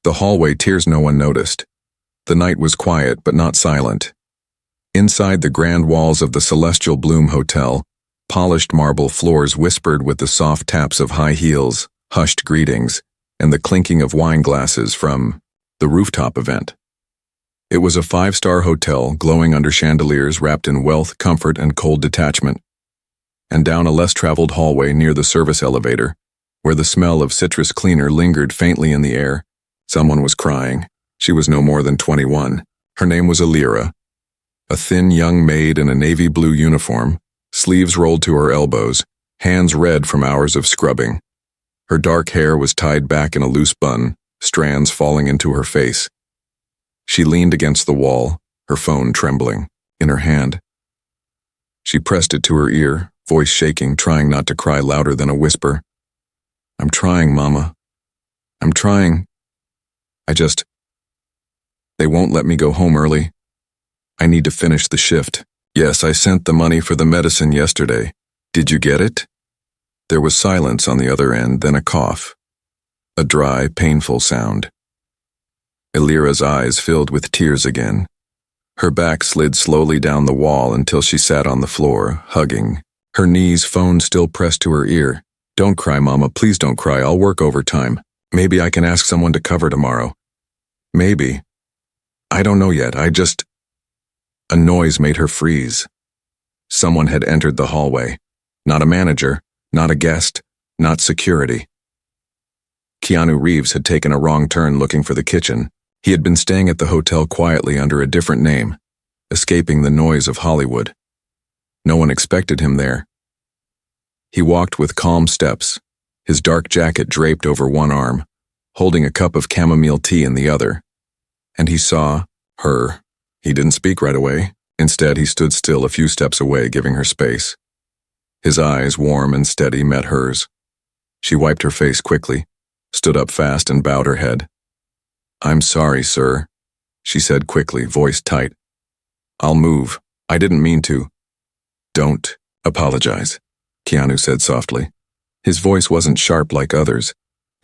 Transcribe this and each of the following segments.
The hallway tears no one noticed. The night was quiet but not silent. Inside the grand walls of the Celestial Bloom Hotel, polished marble floors whispered with the soft taps of high heels, hushed greetings, and the clinking of wine glasses from the rooftop event. It was a five-star hotel glowing under chandeliers wrapped in wealth, comfort, and cold detachment. And down a less-traveled hallway near the service elevator, where the smell of citrus cleaner lingered faintly in the air, someone was crying. She was no more than 21. Her name was Elira. A thin young maid in a navy blue uniform, sleeves rolled to her elbows, hands red from hours of scrubbing. Her dark hair was tied back in a loose bun, strands falling into her face. She leaned against the wall, her phone trembling, in her hand. She pressed it to her ear, voice shaking, trying not to cry louder than a whisper. "I'm trying, Mama. I'm trying. They won't let me go home early. I need to finish the shift. Yes, I sent the money for the medicine yesterday. Did you get it?" There was silence on the other end, then a cough. A dry, painful sound. Elira's eyes filled with tears again. Her back slid slowly down the wall until she sat on the floor, hugging, her knees, phone still pressed to her ear. "Don't cry, Mama, please don't cry. I'll work overtime. Maybe I can ask someone to cover tomorrow. Maybe. I don't know yet. A noise made her freeze. Someone had entered the hallway. Not a manager, not a guest, not security. Keanu Reeves had taken a wrong turn looking for the kitchen. He had been staying at the hotel quietly under a different name, escaping the noise of Hollywood. No one expected him there. He walked with calm steps, his dark jacket draped over one arm, holding a cup of chamomile tea in the other. And he saw her. He didn't speak right away. Instead, he stood still a few steps away, giving her space. His eyes, warm and steady, met hers. She wiped her face quickly, stood up fast, and bowed her head. "I'm sorry, sir," she said quickly, voice tight. "I'll move. I didn't mean to." "Don't apologize," Keanu said softly. His voice wasn't sharp like others.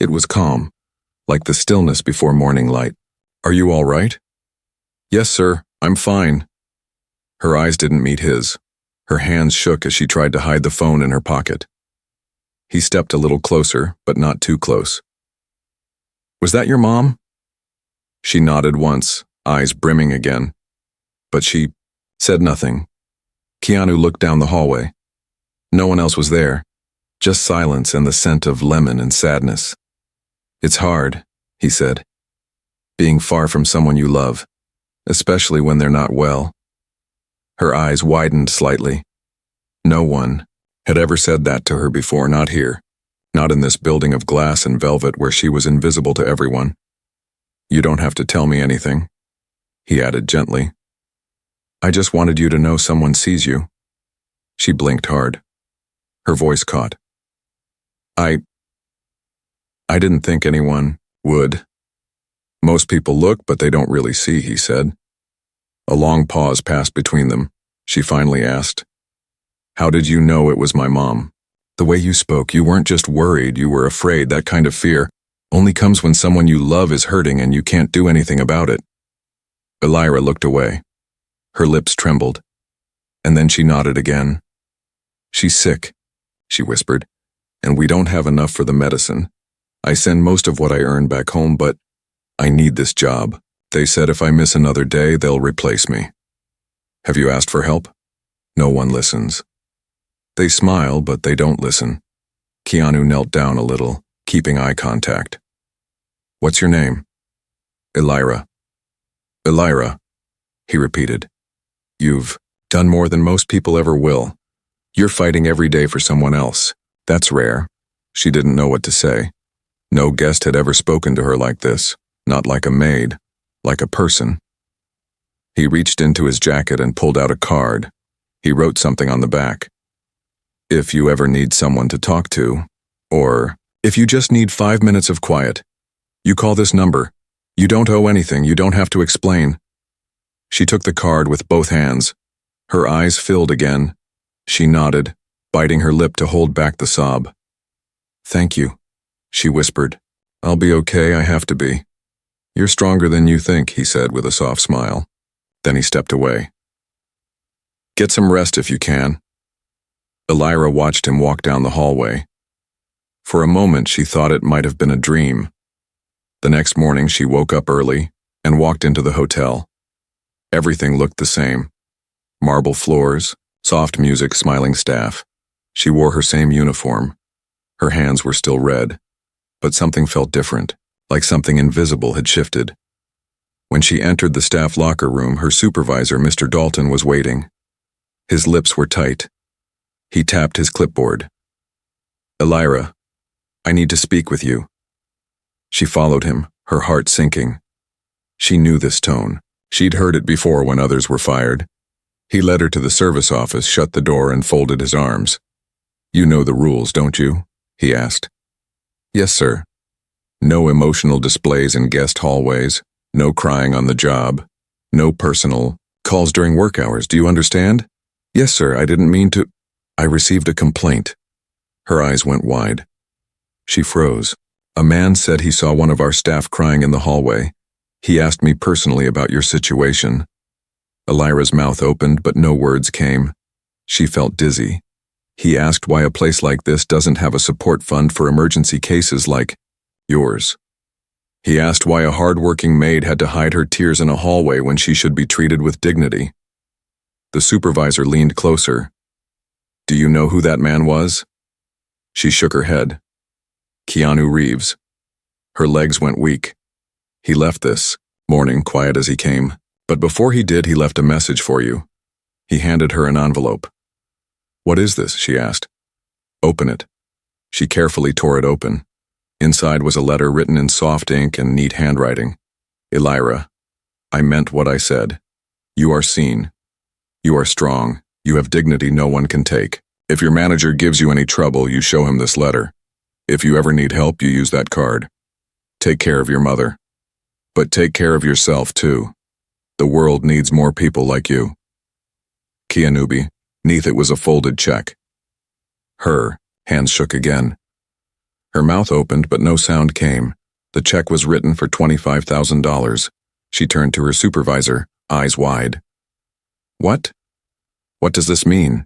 It was calm, like the stillness before morning light. "Are you all right?" "Yes, sir. I'm fine." Her eyes didn't meet his. Her hands shook as she tried to hide the phone in her pocket. He stepped a little closer, but not too close. "Was that your mom?" She nodded once, eyes brimming again. But she said nothing. Keanu looked down the hallway. No one else was there, just silence and the scent of lemon and sadness. "It's hard," he said, "being far from someone you love, especially when they're not well." Her eyes widened slightly. No one had ever said that to her before, not here, not in this building of glass and velvet where she was invisible to everyone. "You don't have to tell me anything," he added gently. "I just wanted you to know someone sees you." She blinked hard. Her voice caught. I didn't think anyone would. Most people look, but they don't really see," he said. A long pause passed between them. She finally asked, "How did you know it was my mom?" "The way you spoke, you weren't just worried, you were afraid. That kind of fear only comes when someone you love is hurting and you can't do anything about it." Elira looked away. Her lips trembled, and then she nodded again. "She's sick," she whispered, "and we don't have enough for the medicine. I send most of what I earn back home, but I need this job. They said if I miss another day, they'll replace me." "Have you asked for help?" No one listens. They smile, but they don't listen. Keanu knelt down a little, keeping eye contact. "What's your name?" "Elira." "Elira," he repeated. "You've done more than most people ever will. You're fighting every day for someone else. That's rare." She didn't know what to say. No guest had ever spoken to her like this, not like a maid, like a person. He reached into his jacket and pulled out a card. He wrote something on the back. "If you ever need someone to talk to, or if you just need 5 minutes of quiet, you call this number. You don't owe anything, you don't have to explain." She took the card with both hands. Her eyes filled again. She nodded, biting her lip to hold back the sob. "Thank you," she whispered. "I'll be okay, I have to be." You're stronger than you think, he said with a soft smile. Then he stepped away. Get some rest if you can. Elira watched him walk down the hallway. For a moment, she thought it might have been a dream. The next morning, she woke up early and walked into the hotel. Everything looked the same. Marble floors, soft music, smiling staff. She wore her same uniform. Her hands were still red, but something felt different, like something invisible had shifted. When she entered the staff locker room, her supervisor, Mr. Dalton, was waiting. His lips were tight. He tapped his clipboard. Elira, I need to speak with you. She followed him, her heart sinking. She knew this tone. She'd heard it before when others were fired. He led her to the service office, shut the door, and folded his arms. You know the rules, don't you? He asked. Yes, sir. No emotional displays in guest hallways, no crying on the job, no personal calls during work hours. Do you understand? Yes, sir, I didn't mean to. I received a complaint. Her eyes went wide. She froze. A man said he saw one of our staff crying in the hallway. He asked me personally about your situation. Elira's mouth opened, but no words came. She felt dizzy. He asked why a place like this doesn't have a support fund for emergency cases like yours. He asked why a hardworking maid had to hide her tears in a hallway when she should be treated with dignity. The supervisor leaned closer. Do you know who that man was? She shook her head. Keanu Reeves. Her legs went weak. He left this morning quiet as he came, but before he did, he left a message for you. He handed her an envelope. What is this? She asked. Open it. She carefully tore it open. Inside was a letter written in soft ink and neat handwriting. Elira, I meant what I said. You are seen. You are strong. You have dignity no one can take. If your manager gives you any trouble, you show him this letter. If you ever need help, you use that card. Take care of your mother. But take care of yourself, too. The world needs more people like you. Keanu. Neath it was a folded check. Her hands shook again. Her mouth opened, but no sound came. The check was written for $25,000. She turned to her supervisor, eyes wide. What? What does this mean?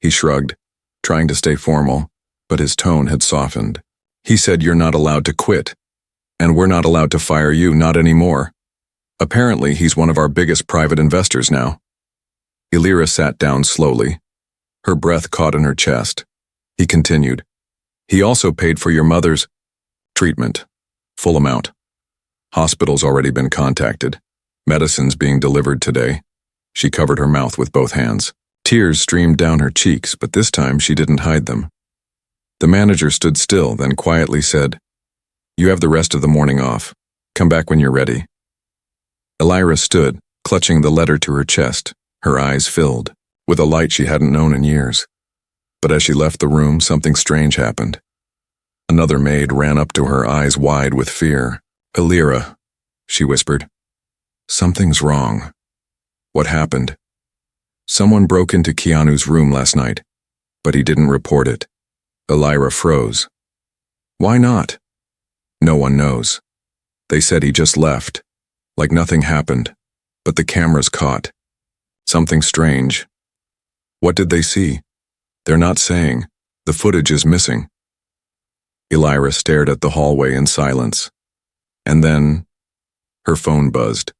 He shrugged, trying to stay formal, but his tone had softened. He said you're not allowed to quit, and we're not allowed to fire you, not anymore. Apparently, he's one of our biggest private investors now. Elira sat down slowly. Her breath caught in her chest. He continued. He also paid for your mother's treatment. Full amount. Hospital's already been contacted. Medicine's being delivered today. She covered her mouth with both hands. Tears streamed down her cheeks, but this time she didn't hide them. The manager stood still, then quietly said, You have the rest of the morning off. Come back when you're ready. Elira stood, clutching the letter to her chest, her eyes filled, with a light she hadn't known in years. But as she left the room, something strange happened. Another maid ran up to her, eyes wide with fear. Elira, she whispered. Something's wrong. What happened? Someone broke into Keanu's room last night, but he didn't report it. Elira froze. Why not? No one knows. They said he just left, like nothing happened, but the cameras caught. Something strange. What did they see? They're not saying. The footage is missing. Elira stared at the hallway in silence. And then, her phone buzzed.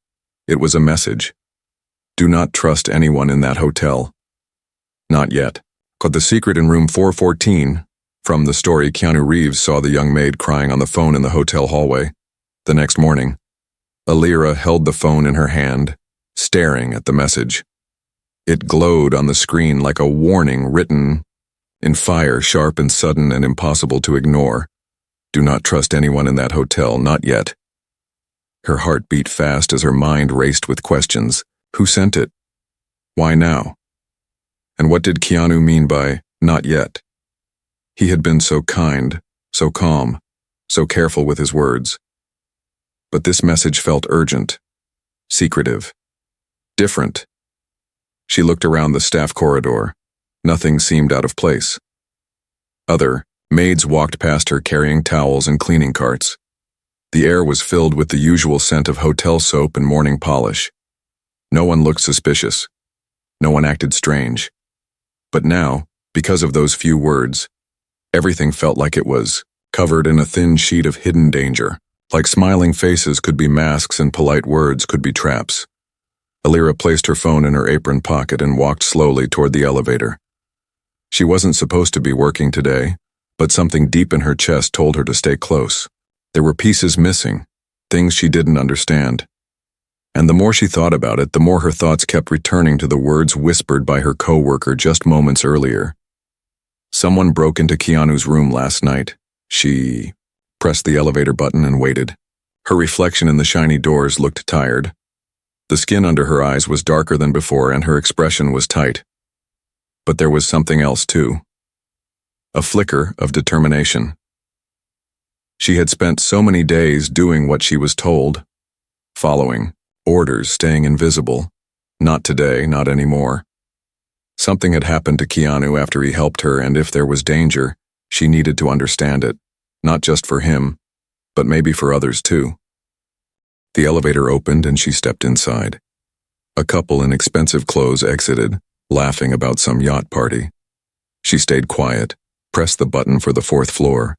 It was a message. Do not trust anyone in that hotel. Not yet. Caught the secret in room 414. From the story, Keanu Reeves saw the young maid crying on the phone in the hotel hallway. The next morning, Elira held the phone in her hand, staring at the message. It glowed on the screen like a warning written in fire, sharp and sudden and impossible to ignore. Do not trust anyone in that hotel, not yet. Her heart beat fast as her mind raced with questions. Who sent it? Why now? And what did Keanu mean by not yet? He had been so kind, so calm, so careful with his words. But this message felt urgent, secretive, different. She looked around the staff corridor. Nothing seemed out of place. Other maids walked past her carrying towels and cleaning carts. The air was filled with the usual scent of hotel soap and morning polish. No one looked suspicious. No one acted strange. But now, because of those few words, everything felt like it was covered in a thin sheet of hidden danger. Like smiling faces could be masks and polite words could be traps. Elira placed her phone in her apron pocket and walked slowly toward the elevator. She wasn't supposed to be working today, but something deep in her chest told her to stay close. There were pieces missing, things she didn't understand. And the more she thought about it, the more her thoughts kept returning to the words whispered by her coworker just moments earlier. Someone broke into Keanu's room last night. She pressed the elevator button and waited. Her reflection in the shiny doors looked tired. The skin under her eyes was darker than before and her expression was tight. But there was something else too. A flicker of determination. She had spent so many days doing what she was told, following orders, staying invisible. Not today, not anymore. Something had happened to Keanu after he helped her, and if there was danger, she needed to understand it, not just for him, but maybe for others too. The elevator opened and she stepped inside. A couple in expensive clothes exited, laughing about some yacht party. She stayed quiet, pressed the button for the 4th floor,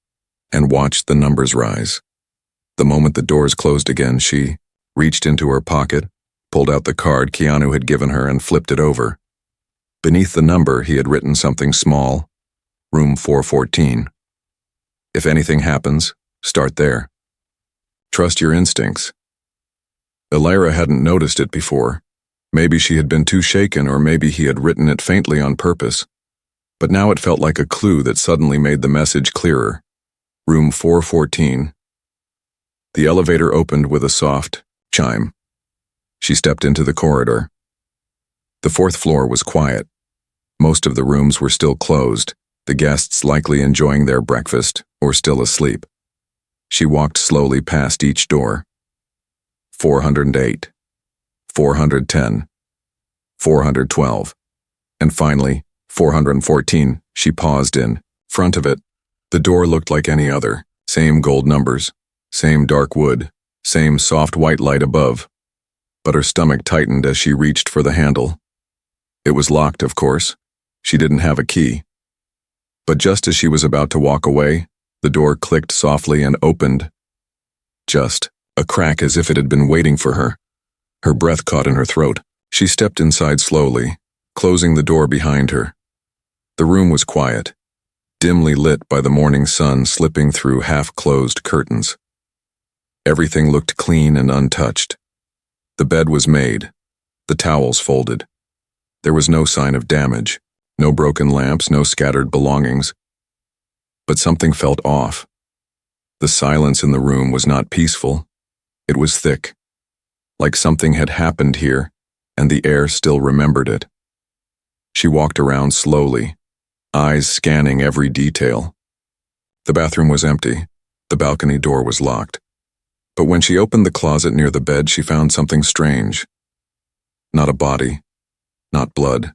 and watched the numbers rise. The moment the doors closed again, she reached into her pocket, pulled out the card Keanu had given her and flipped it over. Beneath the number, he had written something small, room 414. If anything happens, start there. Trust your instincts. Elira hadn't noticed it before. Maybe she had been too shaken, or maybe he had written it faintly on purpose. But now it felt like a clue that suddenly made the message clearer. Room 414. The elevator opened with a soft chime. She stepped into the corridor. The 4th floor was quiet. Most of the rooms were still closed, the guests likely enjoying their breakfast or still asleep. She walked slowly past each door. 408, 410, 412, and finally, 414, she paused in front of it. The door looked like any other, same gold numbers, same dark wood, same soft white light above. But her stomach tightened as she reached for the handle. It was locked, of course. She didn't have a key. But just as she was about to walk away, the door clicked softly and opened. Just a crack, as if it had been waiting for her. Her breath caught in her throat. She stepped inside slowly, closing the door behind her. The room was quiet, dimly lit by the morning sun slipping through half-closed curtains. Everything looked clean and untouched. The bed was made, the towels folded. There was no sign of damage, no broken lamps, no scattered belongings. But something felt off. The silence in the room was not peaceful. It was thick, like something had happened here, and the air still remembered it. She walked around slowly, eyes scanning every detail. The bathroom was empty. The balcony door was locked. But when she opened the closet near the bed, she found something strange. Not a body, not blood,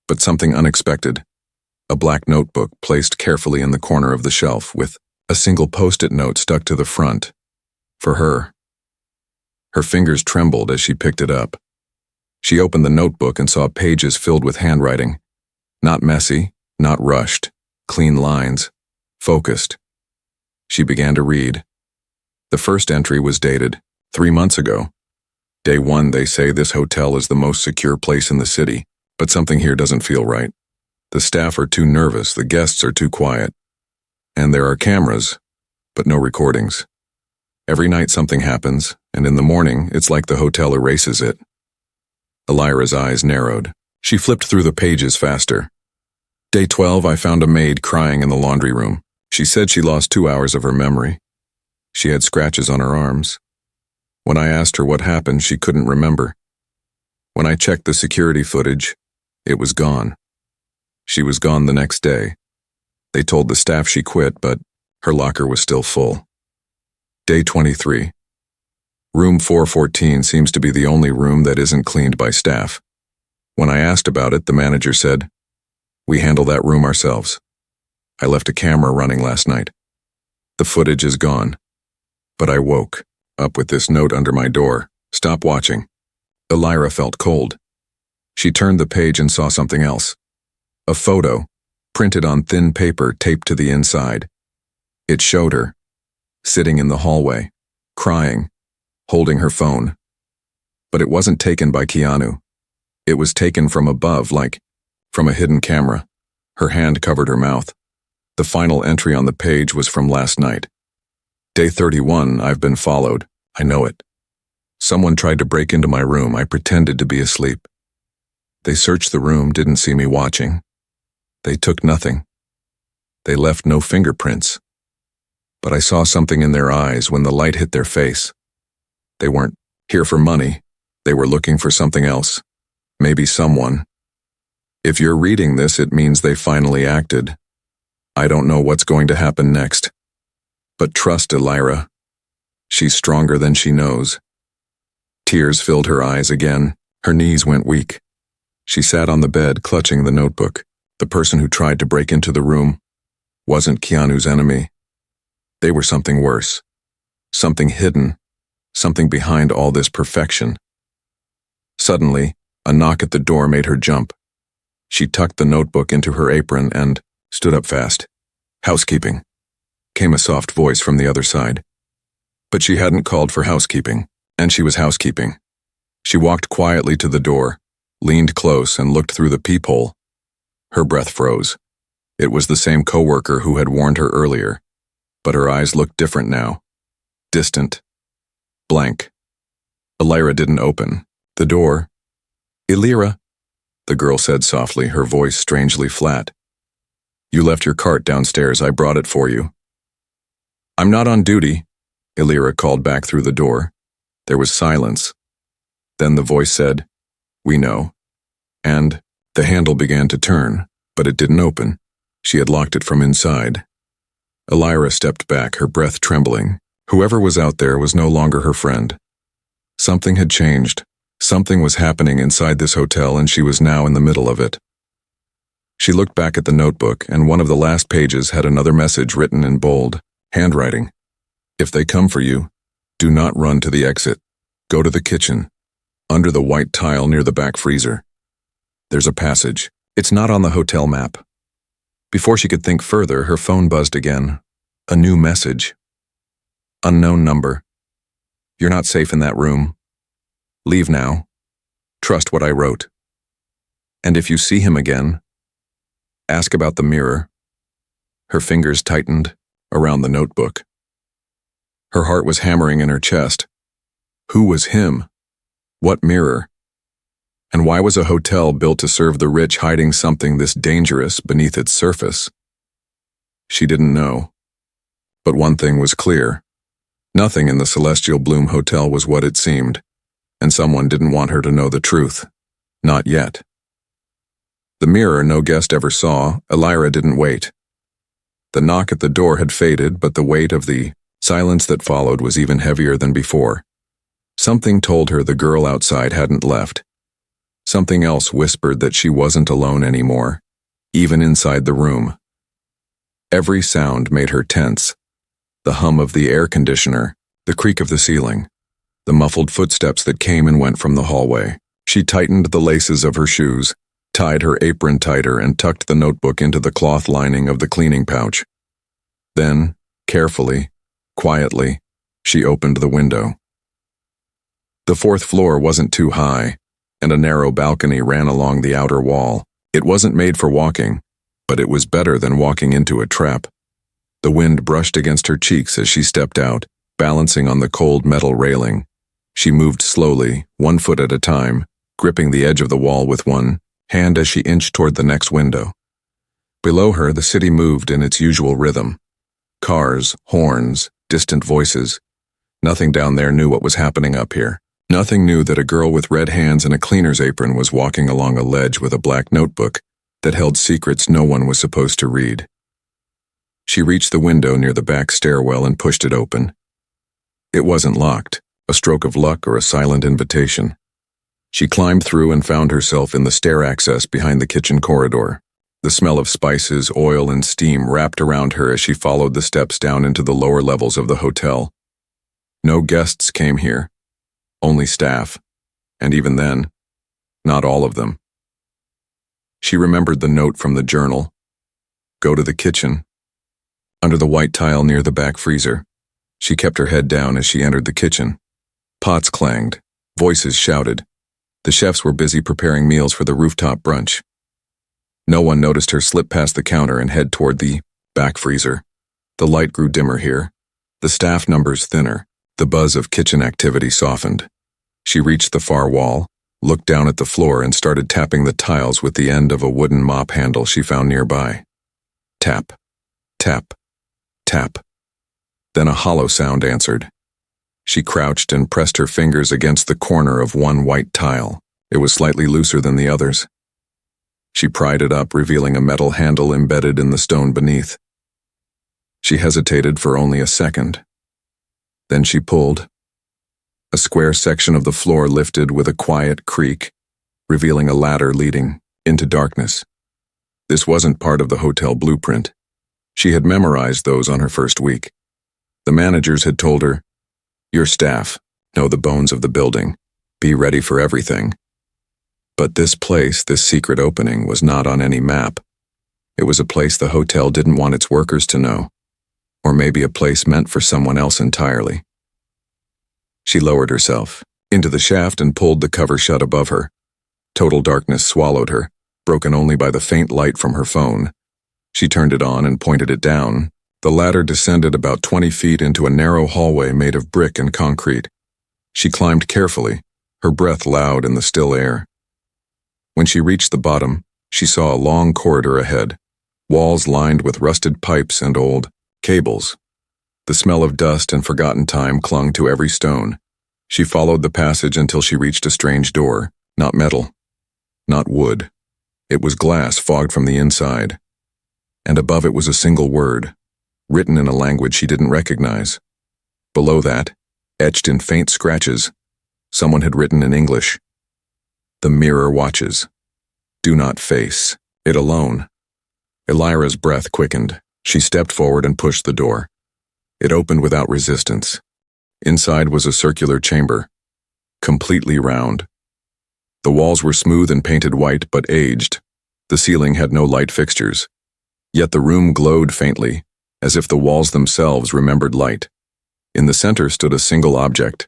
but something unexpected. A black notebook placed carefully in the corner of the shelf with a single post-it note stuck to the front. For her. Her fingers trembled as she picked it up. She opened the notebook and saw pages filled with handwriting. Not messy, not rushed, clean lines, focused. She began to read. The first entry was dated 3 months ago. Day 1, they say this hotel is the most secure place in the city, but something here doesn't feel right. The staff are too nervous, the guests are too quiet. And there are cameras, but no recordings. Every night something happens, and in the morning it's like the hotel erases it. Elira's eyes narrowed. She flipped through the pages faster. Day 12, I found a maid crying in the laundry room. She said she lost 2 hours of her memory. She had scratches on her arms. When I asked her what happened, she couldn't remember. When I checked the security footage, it was gone. She was gone the next day. They told the staff she quit, but her locker was still full. Day 23. Room 414 seems to be the only room that isn't cleaned by staff. When I asked about it, the manager said, "We handle that room ourselves. I left a camera running last night. The footage is gone. But I woke up with this note under my door. Stop watching. Elira felt cold. She turned the page and saw something else. A photo, printed on thin paper taped to the inside. It showed her, sitting in the hallway, crying, holding her phone. But it wasn't taken by Keanu. It was taken from above, like from a hidden camera. Her hand covered her mouth. The final entry on the page was from last night. Day 31, I've been followed. I know it. Someone tried to break into my room. I pretended to be asleep. They searched the room, didn't see me watching. They took nothing. They left no fingerprints. But I saw something in their eyes when the light hit their face. They weren't here for money. They were looking for something else. Maybe someone. If you're reading this, it means they finally acted. I don't know what's going to happen next. But trust Elira. She's stronger than she knows. Tears filled her eyes again. Her knees went weak. She sat on the bed, clutching the notebook. The person who tried to break into the room wasn't Keanu's enemy. They were something worse. Something hidden. Something behind all this perfection. Suddenly, a knock at the door made her jump. She tucked the notebook into her apron and stood up fast. Housekeeping, came a soft voice from the other side. But she hadn't called for housekeeping, and she was housekeeping. She walked quietly to the door, leaned close and looked through the peephole. Her breath froze. It was the same coworker who had warned her earlier, but her eyes looked different now. Distant. Blank. Elira didn't open the door. Elira, the girl said softly, her voice strangely flat. You left your cart downstairs. I brought it for you. I'm not on duty, Elira called back through the door. There was silence. Then the voice said, We know. And the handle began to turn, but it didn't open. She had locked it from inside. Elira stepped back, her breath trembling. Whoever was out there was no longer her friend. Something had changed. Something was happening inside this hotel, and she was now in the middle of it. She looked back at the notebook, and one of the last pages had another message written in bold handwriting. If they come for you, do not run to the exit. Go to the kitchen, under the white tile near the back freezer. There's a passage. It's not on the hotel map. Before she could think further, her phone buzzed again. A new message. Unknown number. You're not safe in that room. Leave now. Trust what I wrote. And if you see him again, ask about the mirror. Her fingers tightened around the notebook. Her heart was hammering in her chest. Who was him? What mirror? And why was a hotel built to serve the rich hiding something this dangerous beneath its surface? She didn't know. But one thing was clear. Nothing in the Celestial Bloom Hotel was what it seemed, and someone didn't want her to know the truth. Not yet. The mirror no guest ever saw, Elira didn't wait. The knock at the door had faded, but the weight of the silence that followed was even heavier than before. Something told her the girl outside hadn't left. Something else whispered that she wasn't alone anymore, even inside the room. Every sound made her tense. The hum of the air conditioner, the creak of the ceiling, the muffled footsteps that came and went from the hallway. She tightened the laces of her shoes, tied her apron tighter, and tucked the notebook into the cloth lining of the cleaning pouch. Then, carefully, quietly, she opened the window. The fourth floor wasn't too high, and a narrow balcony ran along the outer wall. It wasn't made for walking, but it was better than walking into a trap. The wind brushed against her cheeks as she stepped out, balancing on the cold metal railing. She moved slowly, 1 foot at a time, gripping the edge of the wall with one hand as she inched toward the next window. Below her, the city moved in its usual rhythm. Cars, horns, distant voices. Nothing down there knew what was happening up here. Nothing knew that a girl with red hands and a cleaner's apron was walking along a ledge with a black notebook that held secrets no one was supposed to read. She reached the window near the back stairwell and pushed it open. It wasn't locked, a stroke of luck or a silent invitation. She climbed through and found herself in the stair access behind the kitchen corridor. The smell of spices, oil, and steam wrapped around her as she followed the steps down into the lower levels of the hotel. No guests came here, only staff, and even then, not all of them. She remembered the note from the journal. Go to the kitchen. Under the white tile near the back freezer, she kept her head down as she entered the kitchen. Pots clanged, voices shouted. The chefs were busy preparing meals for the rooftop brunch. No one noticed her slip past the counter and head toward the back freezer. The light grew dimmer here, the staff numbers thinner, the buzz of kitchen activity softened. She reached the far wall, looked down at the floor and started tapping the tiles with the end of a wooden mop handle she found nearby. Tap, tap, tap. Then a hollow sound answered. She crouched and pressed her fingers against the corner of one white tile. It was slightly looser than the others. She pried it up, revealing a metal handle embedded in the stone beneath. She hesitated for only a second. Then she pulled. A square section of the floor lifted with a quiet creak, revealing a ladder leading into darkness. This wasn't part of the hotel blueprint. She had memorized those on her first week. The managers had told her, "Your staff know the bones of the building. Be ready for everything." But this place, this secret opening, was not on any map. It was a place the hotel didn't want its workers to know. Or maybe a place meant for someone else entirely. She lowered herself into the shaft and pulled the cover shut above her. Total darkness swallowed her, broken only by the faint light from her phone. She turned it on and pointed it down. The ladder descended about 20 feet into a narrow hallway made of brick and concrete. She climbed carefully, her breath loud in the still air. When she reached the bottom, she saw a long corridor ahead, walls lined with rusted pipes and old cables. The smell of dust and forgotten time clung to every stone. She followed the passage until she reached a strange door, not metal, not wood. It was glass fogged from the inside. And above it was a single word, written in a language she didn't recognize. Below that, etched in faint scratches, someone had written in English, "The mirror watches. Do not face it alone." Elira's breath quickened. She stepped forward and pushed the door. It opened without resistance. Inside was a circular chamber, completely round. The walls were smooth and painted white but aged. The ceiling had no light fixtures. Yet the room glowed faintly, as if the walls themselves remembered light. In the center stood a single object,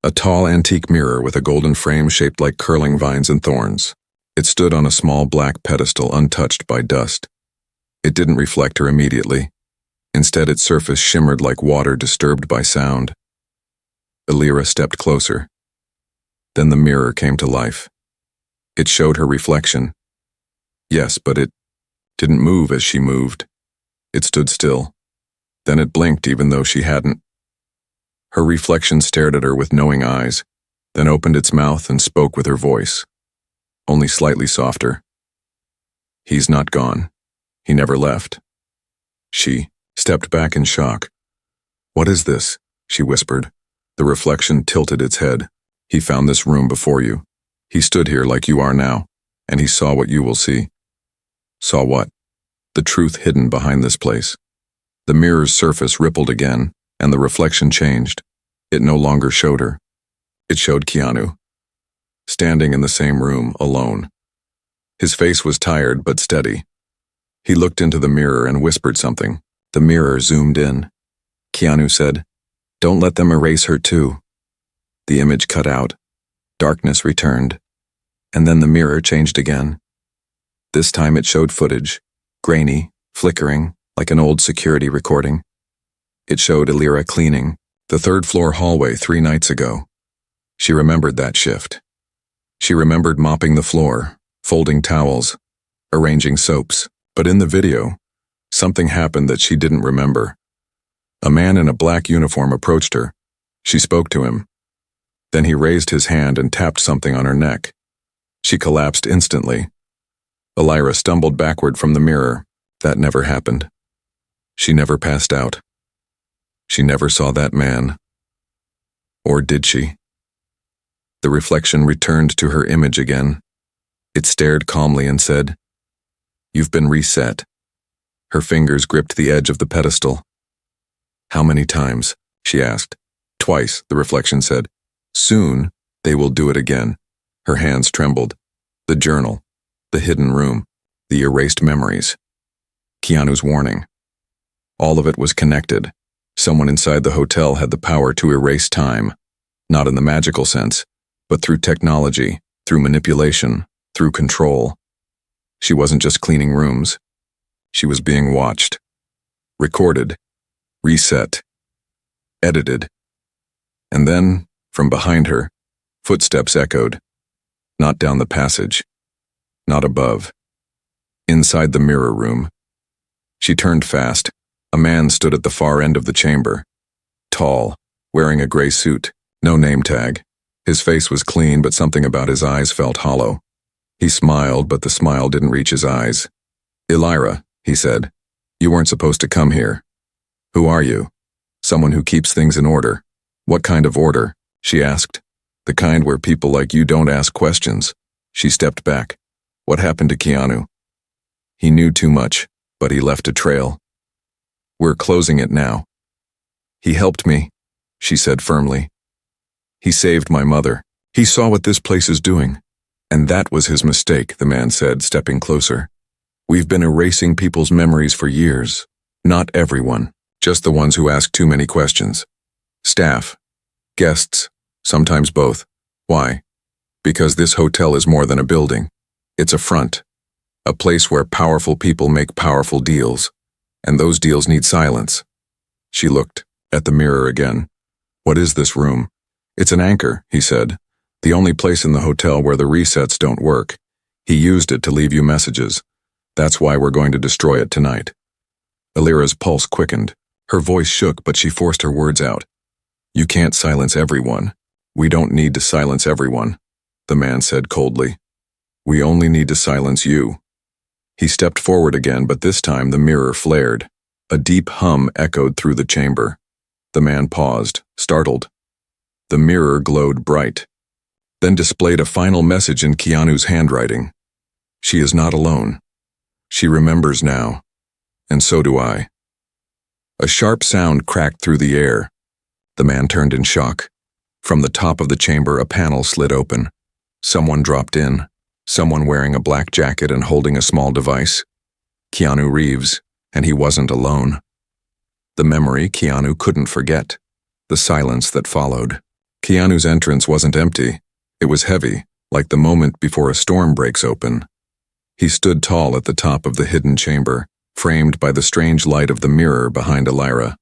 a tall antique mirror with a golden frame shaped like curling vines and thorns. It stood on a small black pedestal untouched by dust. It didn't reflect her immediately. Instead, its surface shimmered like water disturbed by sound. Elira stepped closer. Then the mirror came to life. It showed her reflection. Yes, but it didn't move as she moved. It stood still. Then it blinked even though she hadn't. Her reflection stared at her with knowing eyes, then opened its mouth and spoke with her voice, only slightly softer. "He's not gone. He never left." She stepped back in shock. "What is this?" she whispered. The reflection tilted its head. "He found this room before you. He stood here like you are now, and he saw what you will see." Saw what? The truth hidden behind this place. The mirror's surface rippled again, and the reflection changed. It no longer showed her. It showed Keanu, standing in the same room, alone. His face was tired but steady. He looked into the mirror and whispered something. The mirror zoomed in. Keanu said, "Don't let them erase her too." The image cut out. Darkness returned. And then the mirror changed again. This time it showed footage, grainy, flickering, like an old security recording. It showed Elira cleaning the third-floor hallway 3 nights ago. She remembered that shift. She remembered mopping the floor, folding towels, arranging soaps. But in the video, something happened that she didn't remember. A man in a black uniform approached her. She spoke to him. Then he raised his hand and tapped something on her neck. She collapsed instantly. Elira stumbled backward from the mirror. That never happened. She never passed out. She never saw that man. Or did she? The reflection returned to her image again. It stared calmly and said, "You've been reset." Her fingers gripped the edge of the pedestal. "How many times?" she asked. Twice, the reflection said. Soon, they will do it again. Her hands trembled. The journal, the hidden room, the erased memories. Keanu's warning. All of it was connected. Someone inside the hotel had the power to erase time, not in the magical sense, but through technology, through manipulation, through control. She wasn't just cleaning rooms. She was being watched, recorded, reset, edited. And then, from behind her, footsteps echoed. Not down the passage, not above. Inside the mirror room. She turned fast. A man stood at the far end of the chamber. Tall, wearing a gray suit, no name tag. His face was clean, but something about his eyes felt hollow. He smiled, but the smile didn't reach his eyes. Elira, he said, you weren't supposed to come here. Who are you? Someone who keeps things in order. What kind of order? She asked. The kind where people like you don't ask questions. She stepped back. What happened to Keanu? He knew too much, but he left a trail. We're closing it now. He helped me, she said firmly. He saved my mother. He saw what this place is doing. And that was his mistake, the man said, stepping closer. We've been erasing people's memories for years. Not everyone, just the ones who ask too many questions. Staff, guests, sometimes both. Why? Because this hotel is more than a building. It's a front. A place where powerful people make powerful deals. And those deals need silence. She looked at the mirror again. What is this room? It's an anchor, he said. The only place in the hotel where the resets don't work. He used it to leave you messages. That's why we're going to destroy it tonight. Elira's pulse quickened. Her voice shook, but she forced her words out. You can't silence everyone. We don't need to silence everyone, the man said coldly. We only need to silence you. He stepped forward again, but this time the mirror flared. A deep hum echoed through the chamber. The man paused, startled. The mirror glowed bright, then displayed a final message in Keanu's handwriting. She is not alone. She remembers now, and so do I. A sharp sound cracked through the air. The man turned in shock. From the top of the chamber, a panel slid open. Someone dropped in, someone wearing a black jacket and holding a small device. Keanu Reeves, and he wasn't alone. The memory Keanu couldn't forget, the silence that followed. Keanu's entrance wasn't empty. It was heavy, like the moment before a storm breaks open. He stood tall at the top of the hidden chamber, framed by the strange light of the mirror behind Elira.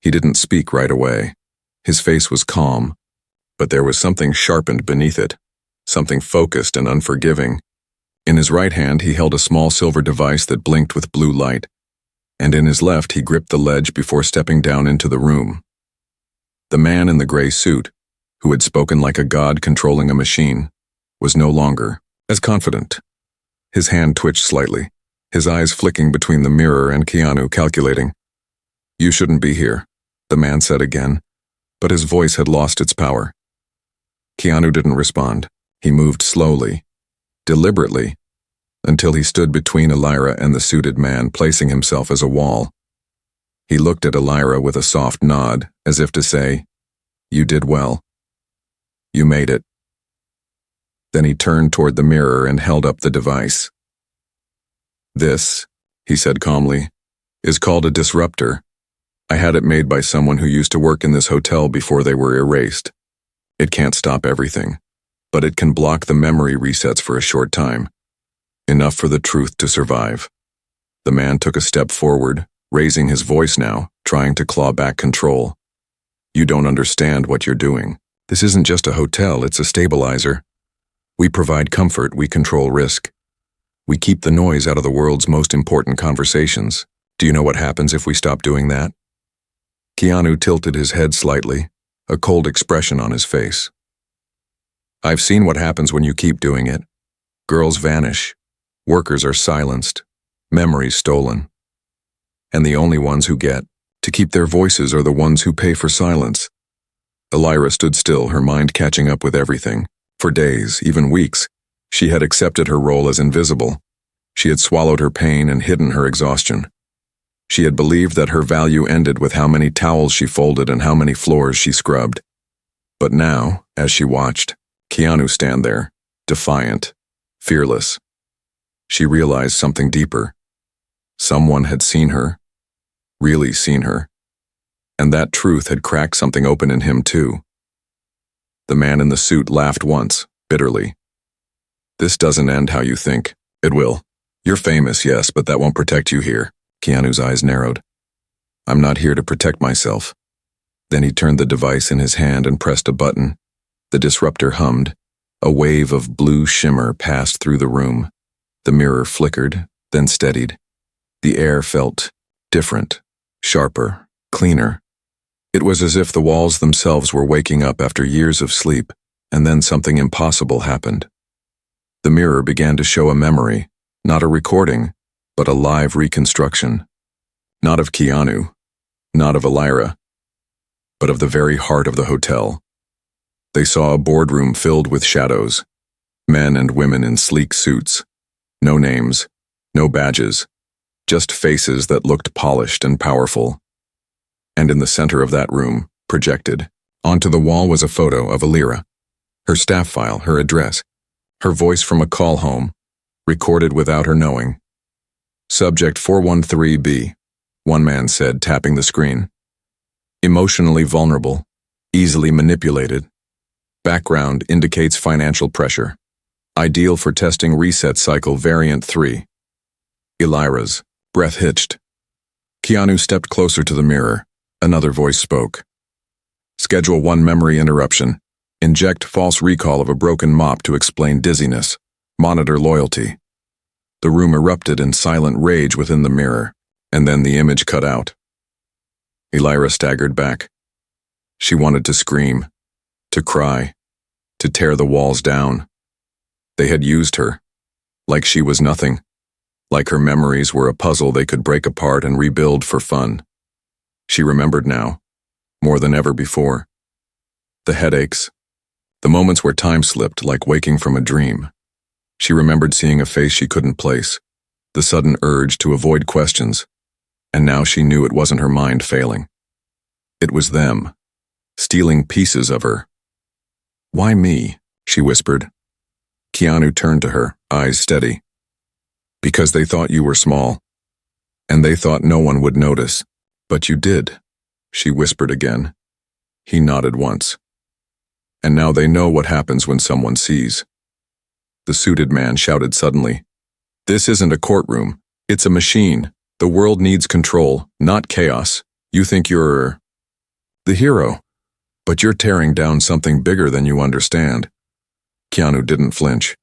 He didn't speak right away. His face was calm, but there was something sharpened beneath it, something focused and unforgiving. In his right hand he held a small silver device that blinked with blue light, and in his left he gripped the ledge before stepping down into the room. The man in the gray suit, who had spoken like a god controlling a machine, was no longer as confident. His hand twitched slightly, his eyes flicking between the mirror and Keanu, calculating. You shouldn't be here, the man said again, but his voice had lost its power. Keanu didn't respond. He moved slowly, deliberately, until he stood between Elira and the suited man, placing himself as a wall. He looked at Elira with a soft nod, as if to say, You did well. You made it. Then he turned toward the mirror and held up the device. This, he said calmly, is called a disruptor. I had it made by someone who used to work in this hotel before they were erased. It can't stop everything, but it can block the memory resets for a short time. Enough for the truth to survive. The man took a step forward, raising his voice now, trying to claw back control. You don't understand what you're doing. This isn't just a hotel, it's a stabilizer. We provide comfort, we control risk. We keep the noise out of the world's most important conversations. Do you know what happens if we stop doing that? Keanu tilted his head slightly, a cold expression on his face. I've seen what happens when you keep doing it. Girls vanish. Workers are silenced. Memories stolen. And the only ones who get to keep their voices are the ones who pay for silence. Elira stood still, her mind catching up with everything. For days, even weeks, she had accepted her role as invisible. She had swallowed her pain and hidden her exhaustion. She had believed that her value ended with how many towels she folded and how many floors she scrubbed. But now, as she watched Keanu stand there, defiant, fearless, she realized something deeper. Someone had seen her, really seen her, and that truth had cracked something open in him too. The man in the suit laughed once, bitterly. "This doesn't end how you think. It will. You're famous, yes, but that won't protect you here." Keanu's eyes narrowed. "I'm not here to protect myself." Then he turned the device in his hand and pressed a button. The disruptor hummed. A wave of blue shimmer passed through the room. The mirror flickered, then steadied. The air felt different, sharper, cleaner. It was as if the walls themselves were waking up after years of sleep, and then something impossible happened. The mirror began to show a memory, not a recording, but a live reconstruction. Not of Keanu, not of Elira, but of the very heart of the hotel. They saw a boardroom filled with shadows, men and women in sleek suits. No names, no badges, just faces that looked polished and powerful. And in the center of that room, projected, onto the wall was a photo of Elira. Her staff file, her address, her voice from a call home, recorded without her knowing. "Subject 413B, one man said, tapping the screen. "Emotionally vulnerable, easily manipulated. Background indicates financial pressure. Ideal for testing reset cycle variant 3. Elira's breath hitched. Keanu stepped closer to the mirror. Another voice spoke. "Schedule 1 memory interruption. Inject false recall of a broken mop to explain dizziness. Monitor loyalty." The room erupted in silent rage within the mirror, and then the image cut out. Elira staggered back. She wanted to scream, to cry, to tear the walls down. They had used her, like she was nothing, like her memories were a puzzle they could break apart and rebuild for fun. She remembered now, more than ever before. The headaches, the moments where time slipped like waking from a dream. She remembered seeing a face she couldn't place, the sudden urge to avoid questions, and now she knew it wasn't her mind failing. It was them, stealing pieces of her. "Why me?" she whispered. Keanu turned to her, eyes steady. "Because they thought you were small, and they thought no one would notice. But you did," she whispered again. He nodded once. "And now they know what happens when someone sees." The suited man shouted suddenly. "This isn't a courtroom. It's a machine. The world needs control, not chaos. You think you're the hero, but you're tearing down something bigger than you understand." Keanu didn't flinch.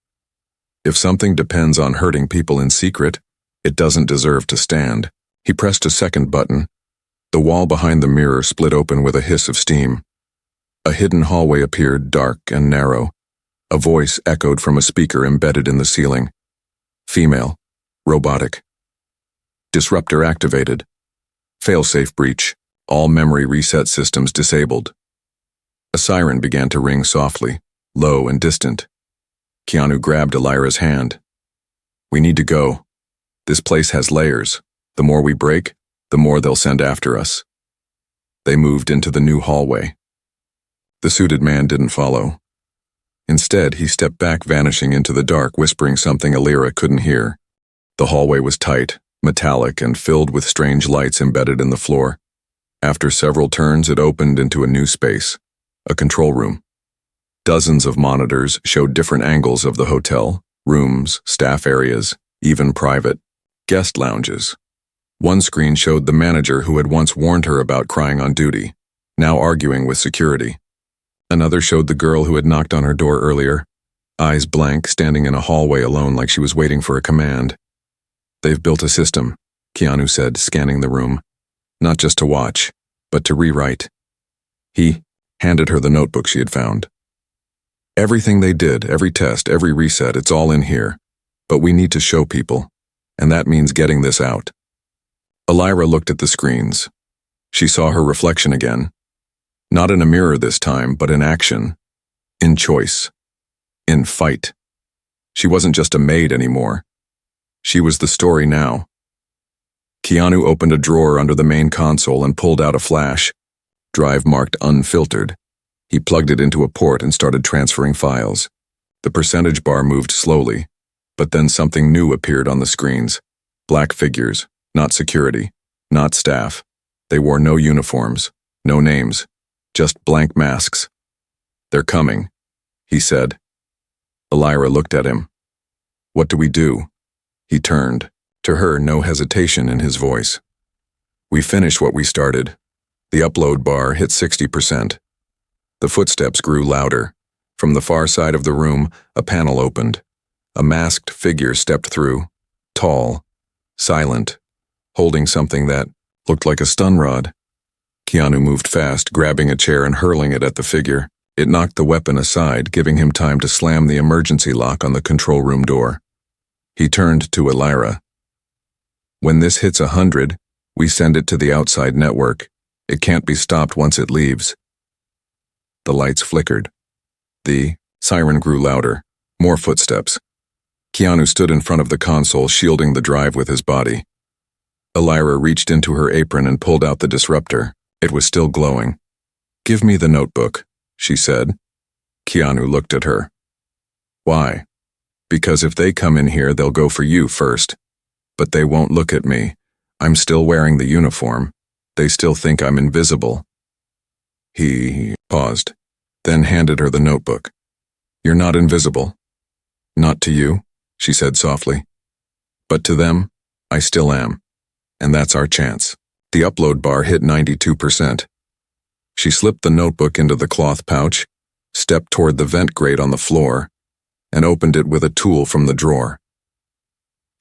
If something depends on hurting people in secret, it doesn't deserve to stand. He pressed a second button. The wall behind the mirror split open with a hiss of steam. A hidden hallway appeared, dark and narrow. A voice echoed from a speaker embedded in the ceiling. Female. Robotic. Disruptor activated. Failsafe breach. All memory reset systems disabled. A siren began to ring softly, low and distant. Keanu grabbed Elira's hand. "We need to go. This place has layers. The more we break, the more they'll send after us." They moved into the new hallway. The suited man didn't follow. Instead, he stepped back, vanishing into the dark, whispering something Elira couldn't hear. The hallway was tight, metallic, and filled with strange lights embedded in the floor. After several turns, it opened into a new space, a control room. Dozens of monitors showed different angles of the hotel, rooms, staff areas, even private guest lounges. One screen showed the manager who had once warned her about crying on duty, now arguing with security. Another showed the girl who had knocked on her door earlier, eyes blank, standing in a hallway alone like she was waiting for a command. "They've built a system," Keanu said, scanning the room. "Not just to watch, but to rewrite." He handed her the notebook she had found. "Everything they did, every test, every reset, it's all in here. But we need to show people, and that means getting this out." Elira looked at the screens. She saw her reflection again. Not in a mirror this time, but in action. In choice. In fight. She wasn't just a maid anymore. She was the story now. Keanu opened a drawer under the main console and pulled out a flash, drive marked unfiltered. He plugged it into a port and started transferring files. The percentage bar moved slowly, but then something new appeared on the screens. Black figures, not security, not staff. They wore no uniforms, no names, just blank masks. "They're coming," he said. Elira looked at him. "What do we do?" He turned. To her, no hesitation in his voice. "We finish what we started." The upload bar hit 60%. The footsteps grew louder. From the far side of the room, a panel opened. A masked figure stepped through, tall, silent, holding something that looked like a stun rod. Keanu moved fast, grabbing a chair and hurling it at the figure. It knocked the weapon aside, giving him time to slam the emergency lock on the control room door. He turned to Elira. "When this hits 100, we send it to the outside network. It can't be stopped once it leaves." The lights flickered. The siren grew louder. More footsteps. Keanu stood in front of the console, shielding the drive with his body. Elira reached into her apron and pulled out the disruptor. It was still glowing. "Give me the notebook," she said. Keanu looked at her. "Why?" "Because if they come in here, they'll go for you first. But they won't look at me. I'm still wearing the uniform. They still think I'm invisible." He paused, then handed her the notebook. "You're not invisible." "Not to you," she said softly. "But to them, I still am. And that's our chance." The upload bar hit 92%. She slipped the notebook into the cloth pouch, stepped toward the vent grate on the floor, and opened it with a tool from the drawer.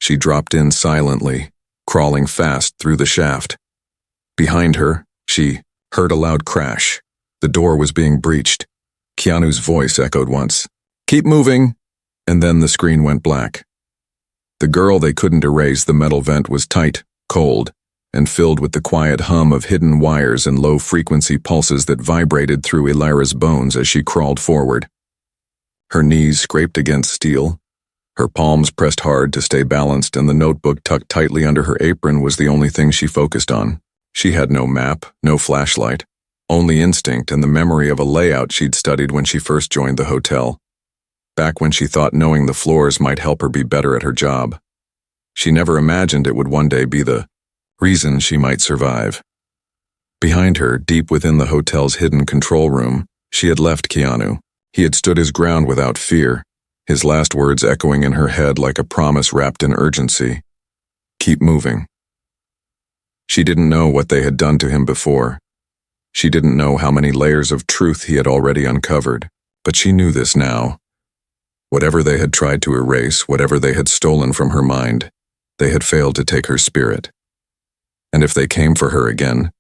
She dropped in silently, crawling fast through the shaft. Behind her, she heard a loud crash. The door was being breached. Keanu's voice echoed once. "Keep moving!" And then the screen went black. The girl they couldn't erase, the metal vent was tight, cold, and filled with the quiet hum of hidden wires and low-frequency pulses that vibrated through Elira's bones as she crawled forward. Her knees scraped against steel. Her palms pressed hard to stay balanced, and the notebook tucked tightly under her apron was the only thing she focused on. She had no map, no flashlight, only instinct and the memory of a layout she'd studied when she first joined the hotel. Back when she thought knowing the floors might help her be better at her job. She never imagined it would one day be the reason she might survive. Behind her, deep within the hotel's hidden control room, she had left Keanu. He had stood his ground without fear, his last words echoing in her head like a promise wrapped in urgency. Keep moving. She didn't know what they had done to him before. She didn't know how many layers of truth he had already uncovered, but she knew this now. Whatever they had tried to erase, whatever they had stolen from her mind, they had failed to take her spirit. And if they came for her again,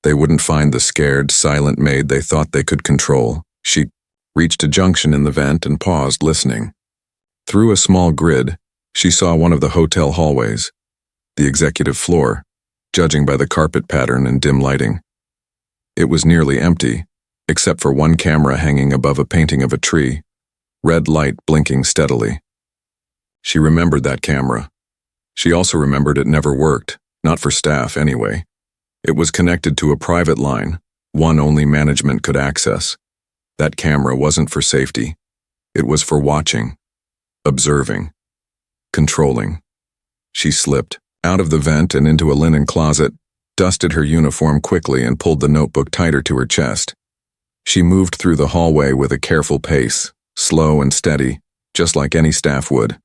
they wouldn't find the scared, silent maid they thought they could control. She reached a junction in the vent and paused, listening. Through a small grid, she saw one of the hotel hallways, the executive floor, judging by the carpet pattern and dim lighting. It was nearly empty, except for one camera hanging above a painting of a tree, red light blinking steadily. She remembered that camera. She also remembered it never worked, not for staff anyway. It was connected to a private line, one only management could access. That camera wasn't for safety. It was for watching, observing, controlling. She slipped out of the vent and into a linen closet, dusted her uniform quickly and pulled the notebook tighter to her chest. She moved through the hallway with a careful pace, slow and steady, just like any staff would.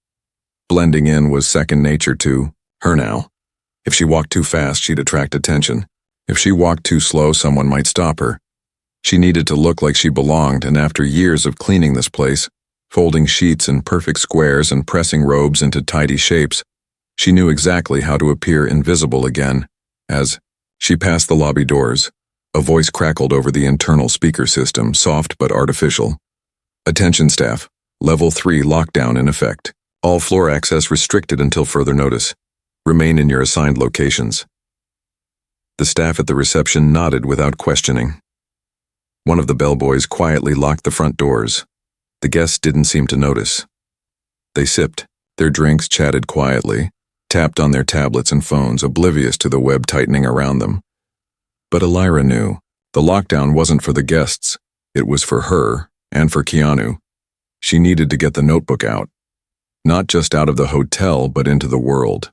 Blending in was second nature to her now. If she walked too fast, she'd attract attention. If she walked too slow, someone might stop her. She needed to look like she belonged, and after years of cleaning this place, folding sheets in perfect squares and pressing robes into tidy shapes, she knew exactly how to appear invisible again. As she passed the lobby doors, a voice crackled over the internal speaker system, soft but artificial. "Attention staff, Level 3 lockdown in effect. All floor access restricted until further notice. Remain in your assigned locations." The staff at the reception nodded without questioning. One of the bellboys quietly locked the front doors. The guests didn't seem to notice. They sipped their drinks, chatted quietly, tapped on their tablets and phones, oblivious to the web tightening around them. But Elira knew. The lockdown wasn't for the guests. It was for her and for Keanu. She needed to get the notebook out. Not just out of the hotel, but into the world.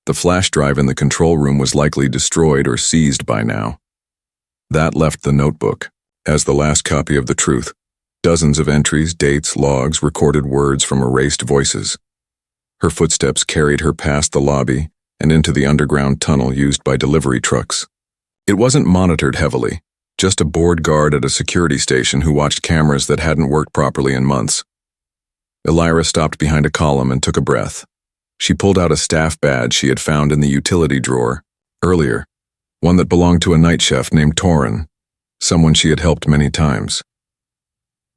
The flash drive in the control room was likely destroyed or seized by now. That left the notebook as the last copy of the truth. Dozens of entries, dates, logs, recorded words from erased voices. Her footsteps carried her past the lobby and into the underground tunnel used by delivery trucks. It wasn't monitored heavily, just a bored guard at a security station who watched cameras that hadn't worked properly in months. Elira stopped behind a column and took a breath. She pulled out a staff badge she had found in the utility drawer earlier, one that belonged to a night chef named Torin, someone she had helped many times.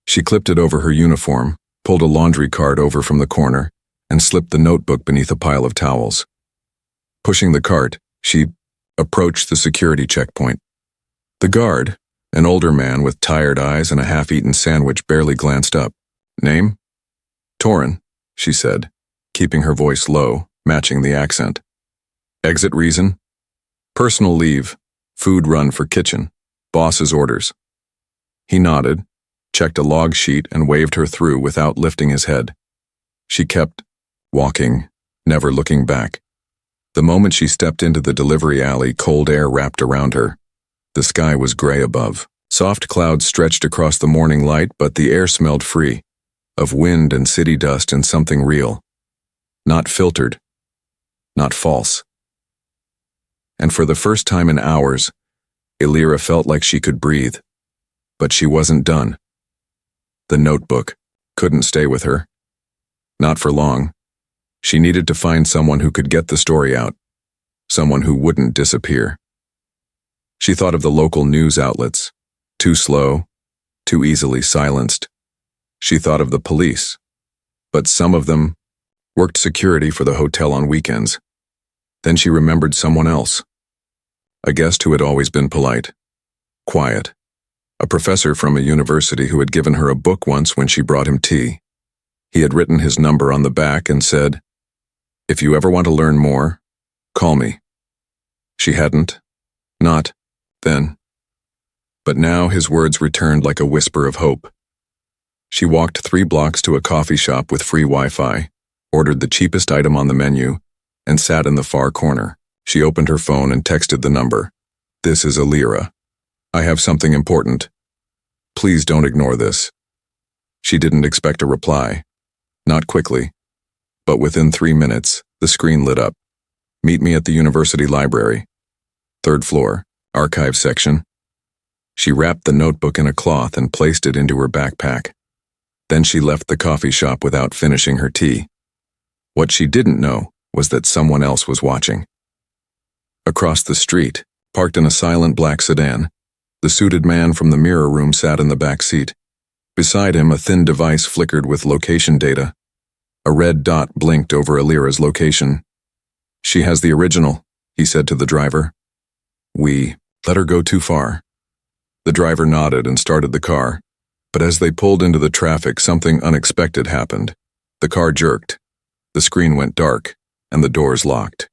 She clipped it over her uniform, pulled a laundry cart over from the corner, and slipped the notebook beneath a pile of towels. Pushing the cart, she approached the security checkpoint. The guard, an older man with tired eyes and a half-eaten sandwich, barely glanced up. "Name?" "Torin," she said, keeping her voice low, matching the accent. "Exit reason?" "Personal leave. Food run for kitchen. Boss's orders." He nodded, checked a log sheet, and waved her through without lifting his head. She kept walking, never looking back. The moment she stepped into the delivery alley, cold air wrapped around her. The sky was gray above. Soft clouds stretched across the morning light, but the air smelled free, of wind and city dust and something real. Not filtered, not false. And for the first time in hours, Elira felt like she could breathe. But she wasn't done. The notebook couldn't stay with her. Not for long. She needed to find someone who could get the story out, someone who wouldn't disappear. She thought of the local news outlets, too slow, too easily silenced. She thought of the police, but some of them worked security for the hotel on weekends. Then she remembered someone else, a guest who had always been polite, quiet, a professor from a university who had given her a book once when she brought him tea. He had written his number on the back and said, "If you ever want to learn more, call me." She hadn't. Not then. But now his words returned like a whisper of hope. She walked 3 blocks to a coffee shop with free Wi-Fi, ordered the cheapest item on the menu, and sat in the far corner. She opened her phone and texted the number. "This is Elira. I have something important. Please don't ignore this." She didn't expect a reply. Not quickly. But within 3 minutes, the screen lit up. "Meet me at the university library. 3rd floor, archive section." She wrapped the notebook in a cloth and placed it into her backpack. Then she left the coffee shop without finishing her tea. What she didn't know was that someone else was watching. Across the street, parked in a silent black sedan, the suited man from the mirror room sat in the back seat. Beside him, a thin device flickered with location data. A red dot blinked over Elira's location. "She has the original," he said to the driver. "We let her go too far." The driver nodded and started the car, but as they pulled into the traffic, something unexpected happened. The car jerked, the screen went dark, and the doors locked.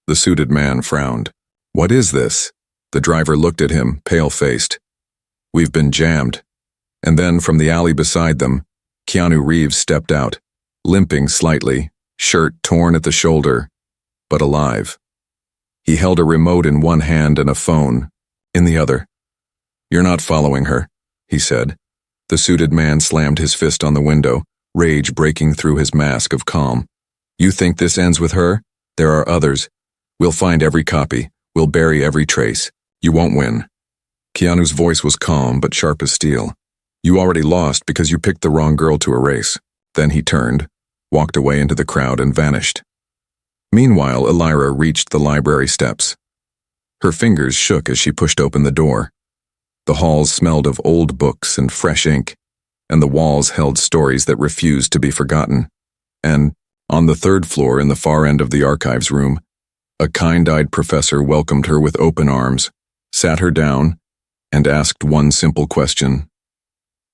The suited man frowned. "What is this?" The driver looked at him, pale-faced. "We've been jammed." And then, from the alley beside them, Keanu Reeves stepped out, limping slightly, shirt torn at the shoulder, but alive. He held a remote in one hand and a phone in the other. "You're not following her," he said. The suited man slammed his fist on the window, rage breaking through his mask of calm. "You think this ends with her? There are others. We'll find every copy. We'll bury every trace. You won't win." Keanu's voice was calm but sharp as steel. "You already lost because you picked the wrong girl to erase." Then he turned, walked away into the crowd, and vanished. Meanwhile, Elira reached the library steps. Her fingers shook as she pushed open the door. The halls smelled of old books and fresh ink, and the walls held stories that refused to be forgotten. And, on the 3rd floor in the far end of the archives room, a kind-eyed professor welcomed her with open arms, sat her down, and asked one simple question.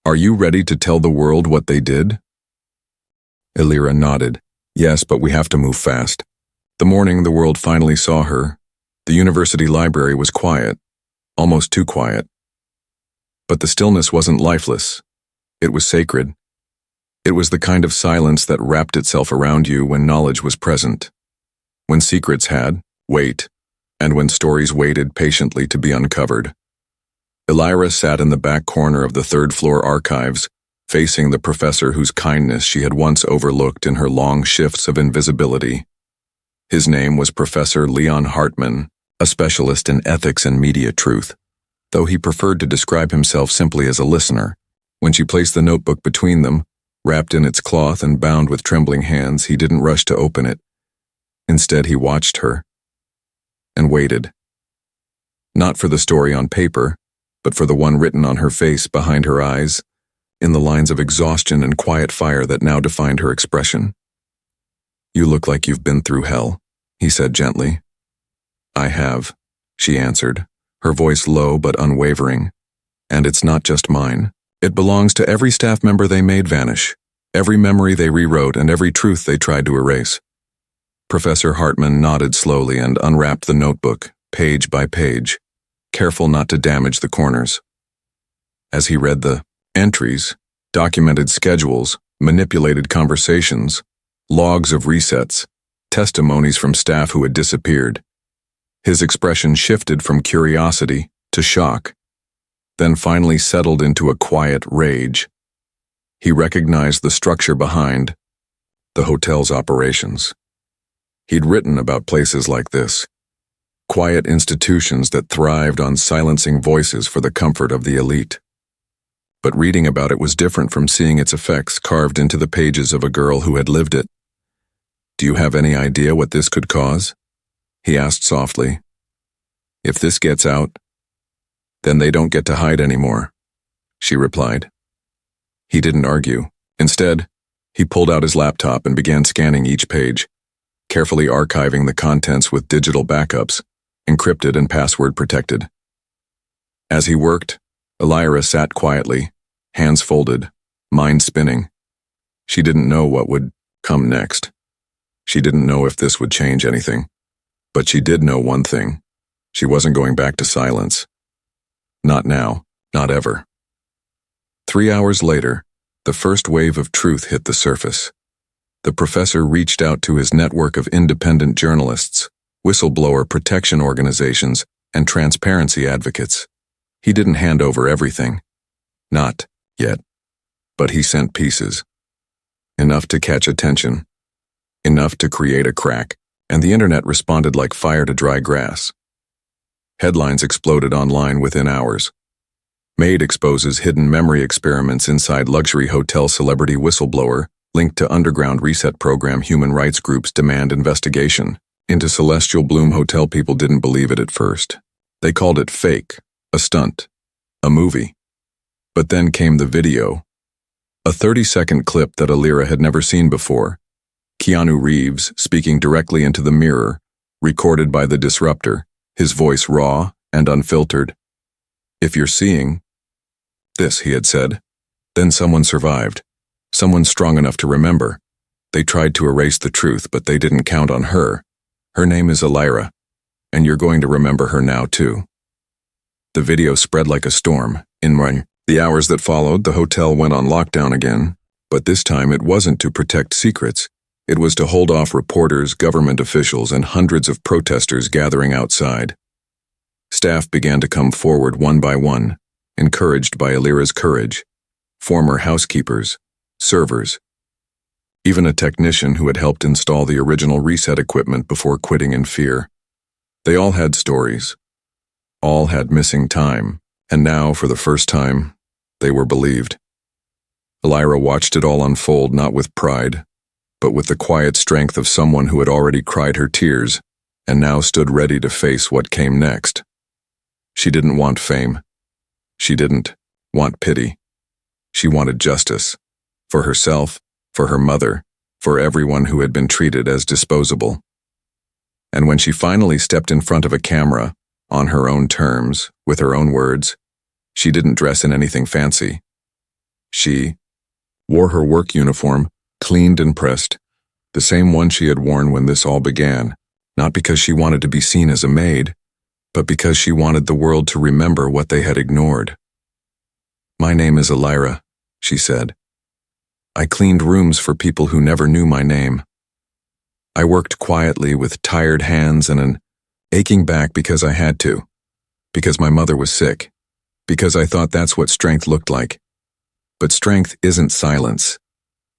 "Are you ready to tell the world what they did?" Elira nodded. "Yes, but we have to move fast." The morning the world finally saw her, the university library was quiet, almost too quiet. But the stillness wasn't lifeless. It was sacred. It was the kind of silence that wrapped itself around you when knowledge was present, when secrets had weight, and when stories waited patiently to be uncovered. Elira sat in the back corner of the third-floor archives, facing the professor whose kindness she had once overlooked in her long shifts of invisibility. His name was Professor Leon Hartman, a specialist in ethics and media truth, though he preferred to describe himself simply as a listener. When she placed the notebook between them, wrapped in its cloth and bound with trembling hands, he didn't rush to open it. Instead, he watched her and waited. Not for the story on paper, but for the one written on her face, behind her eyes, in the lines of exhaustion and quiet fire that now defined her expression. "You look like you've been through hell," he said gently. "I have," she answered, her voice low but unwavering. "And it's not just mine. It belongs to every staff member they made vanish, every memory they rewrote, and every truth they tried to erase." Professor Hartman nodded slowly and unwrapped the notebook, page by page, careful not to damage the corners. As he read the entries, documented schedules, manipulated conversations, logs of resets, testimonies from staff who had disappeared, his expression shifted from curiosity to shock, then finally settled into a quiet rage. He recognized the structure behind the hotel's operations. He'd written about places like this, quiet institutions that thrived on silencing voices for the comfort of the elite. But reading about it was different from seeing its effects carved into the pages of a girl who had lived it. "Do you have any idea what this could cause?" he asked softly. "If this gets out, then they don't get to hide anymore," she replied. He didn't argue. Instead, he pulled out his laptop and began scanning each page, carefully archiving the contents with digital backups, encrypted and password protected. As he worked, Elira sat quietly, hands folded, mind spinning. She didn't know what would come next. She didn't know if this would change anything. But she did know one thing. She wasn't going back to silence. Not now, not ever. 3 hours later, the first wave of truth hit the surface. The professor reached out to his network of independent journalists, whistleblower protection organizations, and transparency advocates. He didn't hand over everything. Not yet. But he sent pieces. Enough to catch attention. Enough to create a crack, and the internet responded like fire to dry grass. Headlines exploded online within hours. Maid exposes hidden memory experiments inside luxury hotel, celebrity whistleblower linked to underground reset program, human rights groups demand investigation into Celestial Bloom Hotel. People didn't believe it at first. They called it fake, a stunt, a movie. But then came the video. A 30-second clip that Elira had never seen before. Keanu Reeves speaking directly into the mirror, recorded by the disruptor, his voice raw and unfiltered. "If you're seeing this," he had said, "then someone survived. Someone strong enough to remember. They tried to erase the truth, but they didn't count on her. Her name is Elira, and you're going to remember her now too." The video spread like a storm. In the hours that followed, the hotel went on lockdown again, but this time it wasn't to protect secrets. It was to hold off reporters, government officials, and hundreds of protesters gathering outside. Staff began to come forward one by one, encouraged by Elira's courage. Former housekeepers, servers, even a technician who had helped install the original reset equipment before quitting in fear. They all had stories. All had missing time, and now, for the first time, they were believed. Elira watched it all unfold, not with pride, but with the quiet strength of someone who had already cried her tears and now stood ready to face what came next. She didn't want fame. She didn't want pity. She wanted justice. For herself, for her mother, for everyone who had been treated as disposable. And when she finally stepped in front of a camera, on her own terms, with her own words, she didn't dress in anything fancy. She wore her work uniform, cleaned and pressed, the same one she had worn when this all began, not because she wanted to be seen as a maid, but because she wanted the world to remember what they had ignored. "My name is Elira," she said. "I cleaned rooms for people who never knew my name. I worked quietly with tired hands and an aching back because I had to, because my mother was sick, because I thought that's what strength looked like. But strength isn't silence.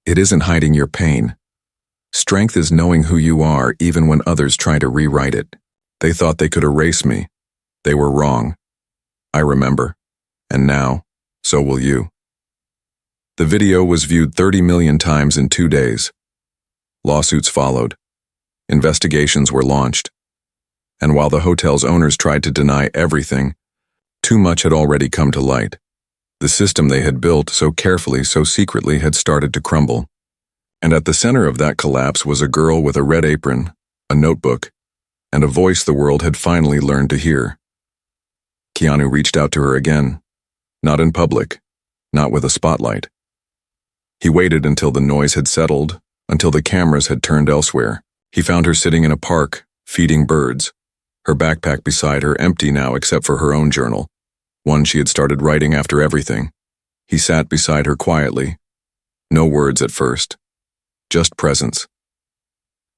It isn't hiding your pain. Strength is knowing who you are even when others try to rewrite it. They thought they could erase me. They were wrong. I remember. And now, so will you." The video was viewed 30 million times in 2 days. Lawsuits followed. Investigations were launched. And while the hotel's owners tried to deny everything, too much had already come to light. The system they had built so carefully, so secretly, had started to crumble. And at the center of that collapse was a girl with a red apron, a notebook, and a voice the world had finally learned to hear. Keanu reached out to her again, not in public, not with a spotlight. He waited until the noise had settled, until the cameras had turned elsewhere. He found her sitting in a park, feeding birds, her backpack beside her empty now except for her own journal, one she had started writing after everything. He sat beside her quietly. No words at first, just presence.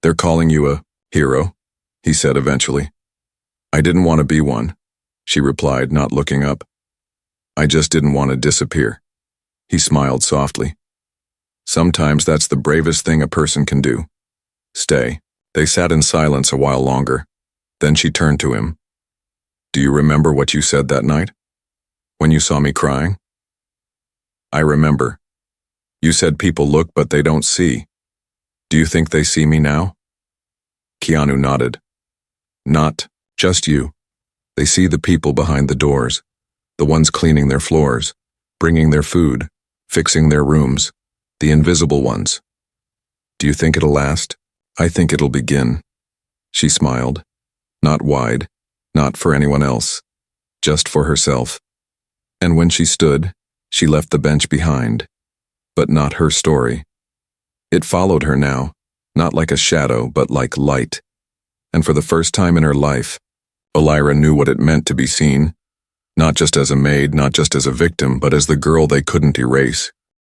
"They're calling you a hero," he said eventually. "I didn't want to be one," she replied, not looking up. "I just didn't want to disappear." He smiled softly. "Sometimes that's the bravest thing a person can do. Stay." They sat in silence a while longer. Then she turned to him. "Do you remember what you said that night? When you saw me crying?" "I remember. You said people look but they don't see. Do you think they see me now?" Keanu nodded. "Not just you. They see the people behind the doors, the ones cleaning their floors, bringing their food, fixing their rooms, the invisible ones. Do you think it'll last?" "I think it'll begin." She smiled. Not wide, not for anyone else, just for herself. And when she stood, she left the bench behind. But not her story. It followed her now, not like a shadow, but like light. And for the first time in her life, Elira knew what it meant to be seen, not just as a maid, not just as a victim, but as the girl they couldn't erase.